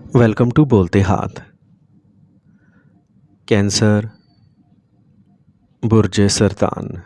Welcome to बोलते हाथ। Cancer, बुर्ज सरतान।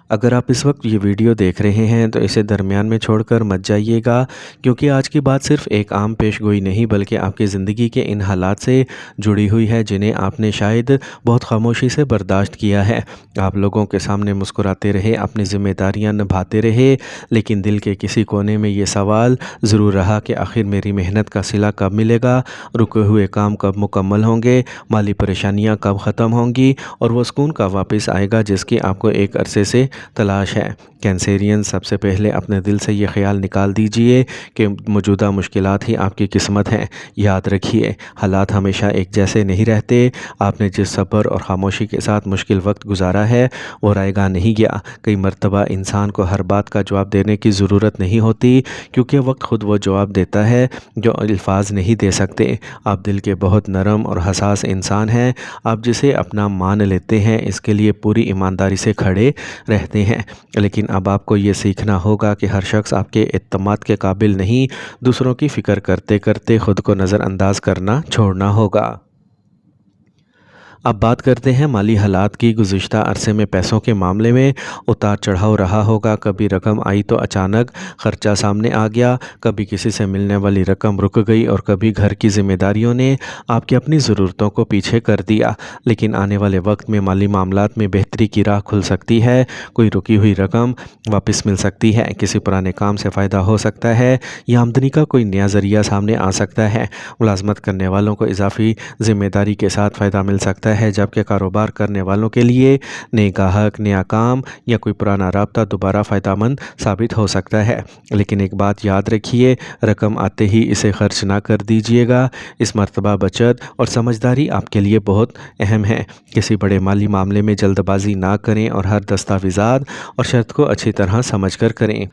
अगर आप इस वक्त ये वीडियो देख रहे हैं तो इसे दरमियान में छोड़कर मत जाइएगा, क्योंकि आज की बात सिर्फ एक आम पेशगोई नहीं बल्कि आपकी ज़िंदगी के इन हालात से जुड़ी हुई है जिन्हें आपने शायद बहुत खामोशी से बर्दाश्त किया है। आप लोगों के सामने मुस्कुराते रहे, अपनी जिम्मेदारियां निभाते रहे, लेकिन दिल के किसी कोने में ये सवाल ज़रूर रहा कि आखिर मेरी मेहनत का सिला कब मिलेगा, रुके हुए काम कब मुकम्मल होंगे, माली परेशानियां कब ख़त्म होंगी और वो सुकून कब वापस आएगा जिसकी आपको एक अरसे से तलाश है। कैंसेरियन, सबसे पहले अपने दिल से ये ख्याल निकाल दीजिए कि मौजूदा मुश्किलात ही आपकी किस्मत हैं। याद रखिए, हालात हमेशा एक जैसे नहीं रहते। आपने जिस सब्र और खामोशी के साथ मुश्किल वक्त गुजारा है वो रायगा नहीं गया। कई मर्तबा इंसान को हर बात का जवाब देने की ज़रूरत नहीं होती, क्योंकि वक्त खुद वो जवाब देता है जो अल्फाज नहीं दे सकते। आप दिल के बहुत नरम और हसास इंसान हैं। आप जिसे अपना मान लेते हैं इसके लिए पूरी ईमानदारी से खड़े रहते हैं, लेकिन अब आपको ये सीखना होगा कि हर शख्स आपके इत्तमाद के काबिल नहीं। दूसरों की फ़िक्र करते करते ख़ुद को नज़रअंदाज करना छोड़ना होगा। अब बात करते हैं माली हालात की। गुज़िश्ता अरसे में पैसों के मामले में उतार चढ़ाव रहा होगा। कभी रकम आई तो अचानक ख़र्चा सामने आ गया, कभी किसी से मिलने वाली रकम रुक गई और कभी घर की ज़िम्मेदारियों ने आपकी अपनी ज़रूरतों को पीछे कर दिया। लेकिन आने वाले वक्त में माली मामलात में बेहतरी की राह खुल सकती है। कोई रुकी हुई रकम वापस मिल सकती है, किसी पुराने काम से फ़ायदा हो सकता है या आमदनी का कोई नया ज़रिया सामने आ सकता है। मुलाजमत करने वालों को इजाफी ज़िम्मेदारी के साथ फ़ायदा मिल सकता है, जबकि कारोबार करने वालों के लिए नए ग्राहक, नया काम या कोई पुराना राब्ता दोबारा फ़ायदेमंद साबित हो सकता है। लेकिन एक बात याद रखिए, रकम आते ही इसे खर्च ना कर दीजिएगा। इस मर्तबा बचत और समझदारी आपके लिए बहुत अहम है। किसी बड़े माली मामले में जल्दबाजी ना करें और हर दस्तावेज़ात और शर्त को अच्छी तरह समझ कर करें।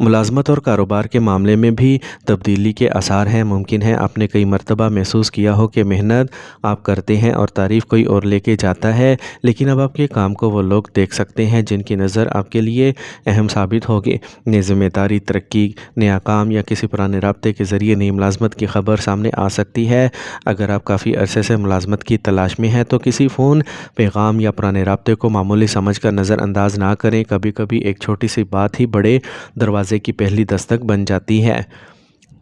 मुलाजमत और कारोबार के मामले में भी तब्दीली के आसार हैं। मुमकिन है आपने कई मरतबा महसूस किया हो कि मेहनत आप करते हैं और तारीफ़ कोई और लेके जाता है, लेकिन अब आपके काम को वो लोग देख सकते हैं जिनकी नज़र आपके लिए अहम साबित होगी। नई ज़िम्मेदारी, तरक्की, नया काम या किसी पुराने राब्ते के ज़रिए नई मुलाजमत की खबर सामने आ सकती है। अगर आप काफ़ी अरसे से मुलाजमत की तलाश में हैं तो किसी फ़ोन, पैगाम या पुराने राब्ते को मामूली समझ कर नज़रअंदाज ना करें। कभी कभी एक छोटी सी बात ही बड़े दरवाजे की पहली दस्तक बन जाती है।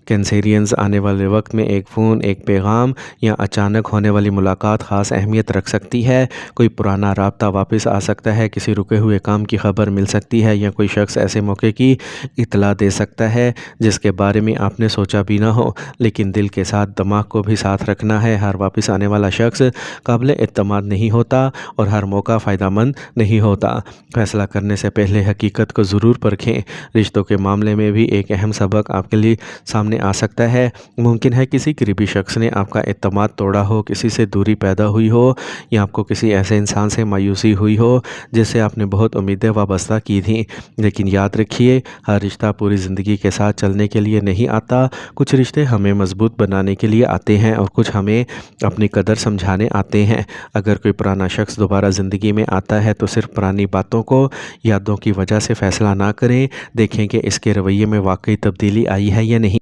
कैंसेरियंस, आने वाले वक्त में एक फ़ोन, एक पैगाम या अचानक होने वाली मुलाकात ख़ास अहमियत रख सकती है। कोई पुराना राब्ता वापस आ सकता है, किसी रुके हुए काम की खबर मिल सकती है या कोई शख्स ऐसे मौके की इतला दे सकता है जिसके बारे में आपने सोचा भी ना हो। लेकिन दिल के साथ दिमाग को भी साथ रखना है। हर वापस आने वाला शख्स काबिल एतमाद नहीं होता और हर मौका फ़ायदेमंद नहीं होता। फैसला करने से पहले हकीकत को ज़रूर परखें। रिश्तों के मामले में भी एक अहम सबक आपके लिए सामने आ सकता है। मुमकिन है किसी करीबी शख्स ने आपका एतमाद तोड़ा हो, किसी से दूरी पैदा हुई हो या आपको किसी ऐसे इंसान से मायूसी हुई हो जिससे आपने बहुत उम्मीदें वाबस्ता की थी। लेकिन याद रखिए, हर रिश्ता पूरी ज़िंदगी के साथ चलने के लिए नहीं आता। कुछ रिश्ते हमें मजबूत बनाने के लिए आते हैं और कुछ हमें अपनी कदर समझाने आते हैं। अगर कोई पुराना शख्स दोबारा ज़िंदगी में आता है तो सिर्फ पुरानी बातों को, यादों की वजह से फ़ैसला ना करें। देखें कि इसके रवैये में वाकई तब्दीली आई है या नहीं।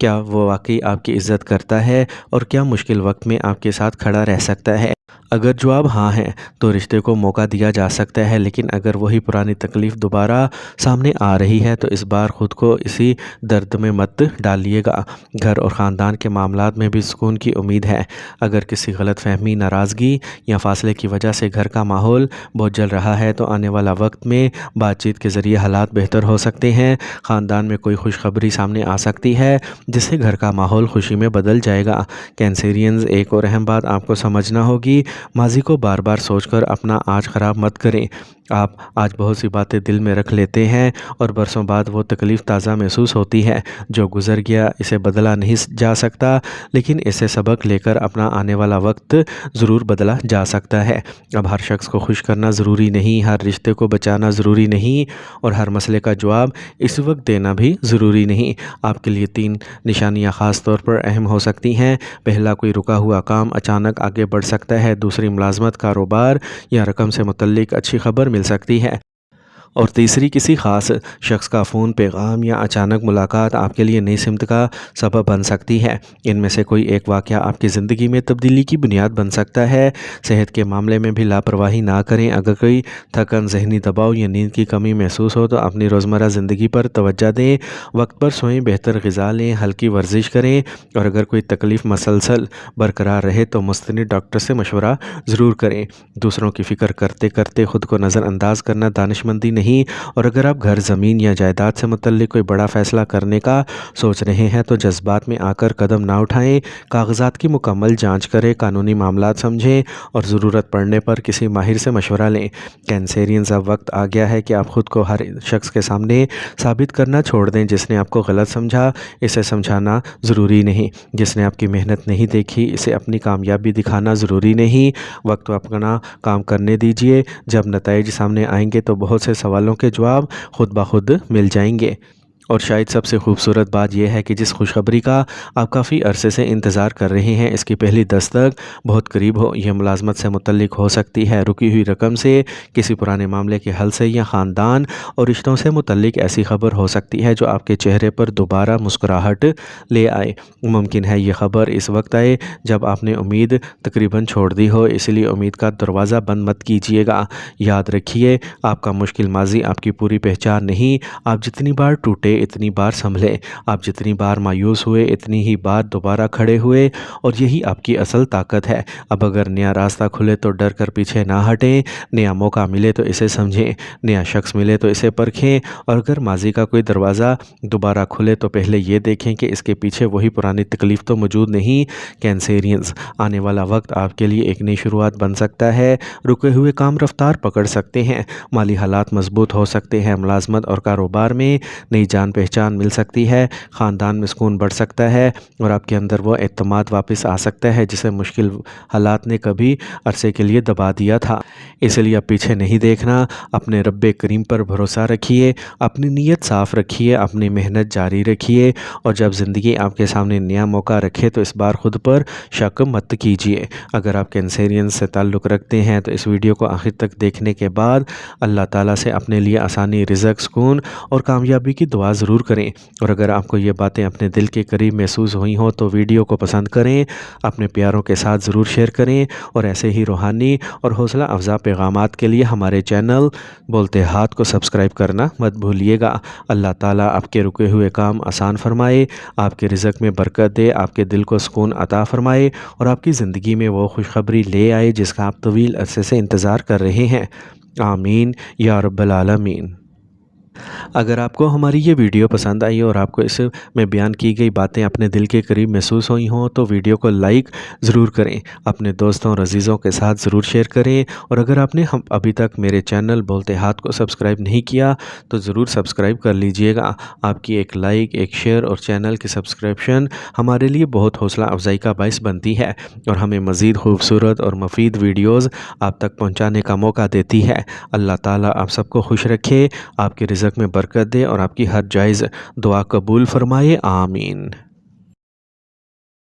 क्या वो वाकई आपकी इज़्ज़त करता है और क्या मुश्किल वक्त में आपके साथ खड़ा रह सकता है। अगर जवाब हाँ है तो रिश्ते को मौका दिया जा सकता है, लेकिन अगर वही पुरानी तकलीफ़ दोबारा सामने आ रही है तो इस बार ख़ुद को इसी दर्द में मत डालिएगा। घर और ख़ानदान के मामलात में भी सुकून की उम्मीद है। अगर किसी गलतफहमी, नाराज़गी या फासले की वजह से घर का माहौल बहुत जल रहा है तो आने वाला वक्त में बातचीत के ज़रिए हालात बेहतर हो सकते हैं। ख़ानदान में कोई खुशखबरी सामने आ सकती है जिससे घर का माहौल खुशी में बदल जाएगा। कैंसेरियंस, एक और अहम बात आपको समझना होगी, माजी को बार बार सोचकर अपना आज ख़राब मत करें। आप आज बहुत सी बातें दिल में रख लेते हैं और बरसों बाद वो तकलीफ़ ताज़ा महसूस होती है। जो गुज़र गया इसे बदला नहीं जा सकता, लेकिन इसे सबक लेकर अपना आने वाला वक्त ज़रूर बदला जा सकता है। अब हर शख्स को खुश करना ज़रूरी नहीं, हर रिश्ते को बचाना ज़रूरी नहीं और हर मसले का जवाब इस वक्त देना भी ज़रूरी नहीं। आपके लिए 3 निशानियाँ ख़ास तौर पर अहम हो सकती हैं। पहला, कोई रुका हुआ काम अचानक आगे बढ़ सकता है। दूसरी, मुलाजमत, कारोबार या रकम से मुतल्लिक अच्छी खबर मिल सकती है। اور تیسری، کسی خاص شخص کا فون، پیغام یا اچانک ملاقات آپ کے لیے نئی سمت کا سبب بن سکتی ہے۔ ان میں سے کوئی ایک واقعہ آپ کی زندگی میں تبدیلی کی بنیاد بن سکتا ہے۔ صحت کے معاملے میں بھی لاپرواہی نہ کریں۔ اگر کوئی تھکن، ذہنی دباؤ یا نیند کی کمی محسوس ہو تو اپنی روزمرہ زندگی پر توجہ دیں۔ وقت پر سوئیں، بہتر غذا لیں، ہلکی ورزش کریں، اور اگر کوئی تکلیف مسلسل برقرار رہے تو مستند ڈاکٹر سے مشورہ ضرور کریں۔ دوسروں کی فکر کرتے کرتے خود کو نظر انداز کرنا دانشمندی نہیں، اور اگر آپ گھر، زمین یا جائیداد سے متعلق کوئی بڑا فیصلہ کرنے کا سوچ رہے ہیں تو جذبات میں آ کر قدم نہ اٹھائیں۔ کاغذات کی مکمل جانچ کریں، قانونی معاملات سمجھیں، اور ضرورت پڑنے پر کسی ماہر سے مشورہ لیں۔ کینسیرینز، اب وقت آ گیا ہے کہ آپ خود کو ہر شخص کے سامنے ثابت کرنا چھوڑ دیں۔ جس نے آپ کو غلط سمجھا، اسے سمجھانا ضروری نہیں۔ جس نے آپ کی محنت نہیں دیکھی، اسے اپنی کامیابی دکھانا ضروری نہیں۔ وقت کو اپنا کام کرنے دیجیے۔ جب نتائج سامنے آئیں گے تو بہت سے سوالوں کے جواب خود بخود مل جائیں گے۔ اور شاید سب سے خوبصورت بات یہ ہے کہ جس خوشخبری کا آپ کافی عرصے سے انتظار کر رہے ہیں، اس کی پہلی دستک بہت قریب ہو۔ یہ ملازمت سے متعلق ہو سکتی ہے، رکی ہوئی رقم سے، کسی پرانے معاملے کے حل سے، یا خاندان اور رشتوں سے متعلق ایسی خبر ہو سکتی ہے جو آپ کے چہرے پر دوبارہ مسکراہٹ لے آئے۔ ممکن ہے یہ خبر اس وقت آئے جب آپ نے امید تقریباً چھوڑ دی ہو، اس لیے امید کا دروازہ بند مت کیجیے گا۔ یاد رکھیے، آپ کا مشکل ماضی آپ کی پوری پہچان نہیں۔ آپ جتنی بار ٹوٹے اتنی بار سنبھلے، آپ جتنی بار مایوس ہوئے اتنی ہی بار دوبارہ کھڑے ہوئے، اور یہی آپ کی اصل طاقت ہے۔ اب اگر نیا راستہ کھلے تو ڈر کر پیچھے نہ ہٹیں، نیا موقع ملے تو اسے سمجھیں، نیا شخص ملے تو اسے پرکھیں، اور اگر ماضی کا کوئی دروازہ دوبارہ کھلے تو پہلے یہ دیکھیں کہ اس کے پیچھے وہی پرانی تکلیف تو موجود نہیں۔ کینسیرینز، آنے والا وقت آپ کے لیے ایک نئی شروعات بن سکتا ہے۔ رکے ہوئے کام رفتار پکڑ سکتے ہیں، مالی حالات مضبوط ہو سکتے ہیں، ملازمت اور کاروبار میں نئی جان پہچان مل سکتی ہے، خاندان میں سکون بڑھ سکتا ہے، اور آپ کے اندر وہ اعتماد واپس آ سکتا ہے جسے مشکل حالات نے کبھی عرصے کے لیے دبا دیا تھا۔ اس لیے اب پیچھے نہیں دیکھنا، اپنے رب کریم پر بھروسہ رکھیے، اپنی نیت صاف رکھیے، اپنی محنت جاری رکھیے، اور جب زندگی آپ کے سامنے نیا موقع رکھے تو اس بار خود پر شک مت کیجیے۔ اگر آپ کینسیرین سے تعلق رکھتے ہیں تو اس ویڈیو کو آخر تک دیکھنے کے بعد اللہ تعالیٰ سے اپنے لیے آسانی، رزق، سکون اور کامیابی کی دعا ضرور کریں۔ اور اگر آپ کو یہ باتیں اپنے دل کے قریب محسوس ہوئی ہوں تو ویڈیو کو پسند کریں، اپنے پیاروں کے ساتھ ضرور شیئر کریں، اور ایسے ہی روحانی اور حوصلہ افزا پیغامات کے لیے ہمارے چینل بولتے ہاتھ کو سبسکرائب کرنا مت بھولیے گا۔ اللہ تعالیٰ آپ کے رکے ہوئے کام آسان فرمائے، آپ کے رزق میں برکت دے، آپ کے دل کو سکون عطا فرمائے، اور آپ کی زندگی میں وہ خوشخبری لے آئے جس کا آپ طویل عرصے سے انتظار کر رہے ہیں۔ آمین یا رب العالمین۔ اگر آپ کو ہماری یہ ویڈیو پسند آئی اور آپ کو اس میں بیان کی گئی باتیں اپنے دل کے قریب محسوس ہوئی ہوں تو ویڈیو کو لائک ضرور کریں، اپنے دوستوں اور عزیزوں کے ساتھ ضرور شیئر کریں، اور اگر آپ نے ابھی تک میرے چینل بولتے ہاتھ کو سبسکرائب نہیں کیا تو ضرور سبسکرائب کر لیجئے گا۔ آپ کی ایک لائک، ایک شیئر اور چینل کی سبسکرپشن ہمارے لیے بہت حوصلہ افزائی کا باعث بنتی ہے، اور ہمیں مزید خوبصورت اور مفید ویڈیوز آپ تک پہنچانے کا موقع دیتی ہے۔ اللہ تعالیٰ آپ سب کو خوش رکھے، آپ کے رزق میں برکت دے، اور آپ کی ہر جائز دعا قبول فرمائے۔ آمین۔